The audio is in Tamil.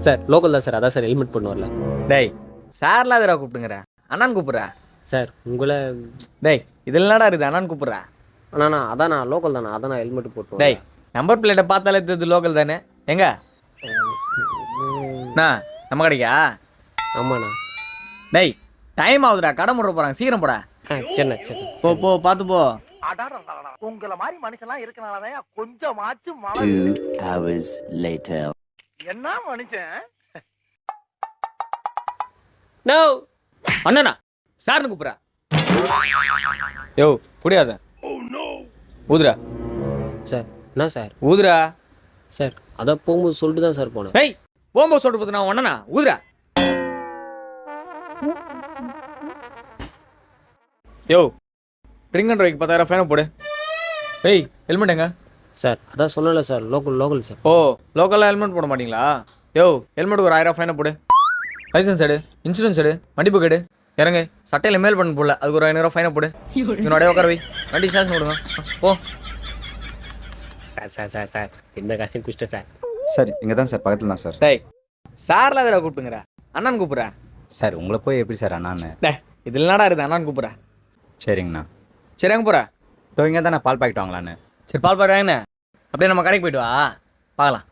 சார் லோக்கல் தான் சார், அதான் சார் ஹெல்மெட் போட்டு வரல. டேய் சார்லாம் எதிராக கூப்பிட்டுங்கிறா அண்ணான்னு கூப்பிட்றா. சார் உங்களை டேய் இதில் என்னடா இருக்குது அண்ணான்னு கூப்பிட்றா. அண்ணா அதான் நான் லோக்கல் தானே, அதான் நான் ஹெல்மெட் போட்டு டேய் நம்பர் பிளேட்டை பார்த்தாலே தெரியுது லோக்கல் தானே. எங்க அண்ணா நம்ம கடைக்கா? ஆமாண்ணா. டேய் டைம் ஆகுதுடா, கடை முறை போகிறாங்க, சீக்கிரம் போடா. சரிண்ணா சரி. போ போ பார்த்து போ. உங்கள மாதிரி மனுஷன்லாம் இருக்கனாலதான் கொஞ்சமாச்சும் 2 hours later. என்ன மனுஷன். நோ அண்ணனா சார்னு கூப்பிட்றா. யோ புரியாத ஊதுரா. சார். என்ன சார்? ஊதுரா. சார் அதான் போகும்போது சொல்லிட்டு தான் சார் போனேன். டேய் போகும்போது சொல்லிட்டு பார்த்து நான் ஒண்ணனா ஊதுரா. யோ ட்ரிங்க் அண்ட் ட்ரைவ் 10,000 ஃபைனை போடு. டேய் ஹெல்மெட் எங்க? சார் அதான் சொன்னல சார், லோக்கல் சார். ஓ லோக்கலில் ஹெல்மெட் போட மாட்டீங்களா? யோ ஹெல்மெட்டுக்கு ஒரு 1000 ஃபைனை போடு. லைசன்ஸ் எடு, இன்சூரன்ஸ் எடு, வண்டி புக் எடு, இறங்கு. சட்டையில் மேல் பண்ண போடல, அதுக்கு ஒரு 500 ஃபைனை போடு. என்னோடய உட்கார வை, வண்டி ஸ்டேஷன் கொடுங்க போ. சார் சார் சார் சார் இந்த காசையும் குடிச்சிட்டேன் சார். சார் இங்கே தான் சார், பக்கத்தில் தான் சார். டேய் சார்லாம் எதிராக கூப்பிட்டுங்கிறா அண்ணான்னு கூப்பிட்றா. சார் உங்களை போய் எப்படி சார் அண்ணான்னு? டேய் இதில் என்னடா இருக்குது அண்ணான்னு கூப்பிட்றா. சரிங்கண்ணா. சரி எங்கே போகிறா? இதோ இங்கே தான் நான் பால் பாக்கெட் வாங்கலான்னு. சரி பால் பாடுறாங்கண்ணே, அப்படியே நம்ம கடைக்கு போயிட்டு வா பார்க்கலாம்.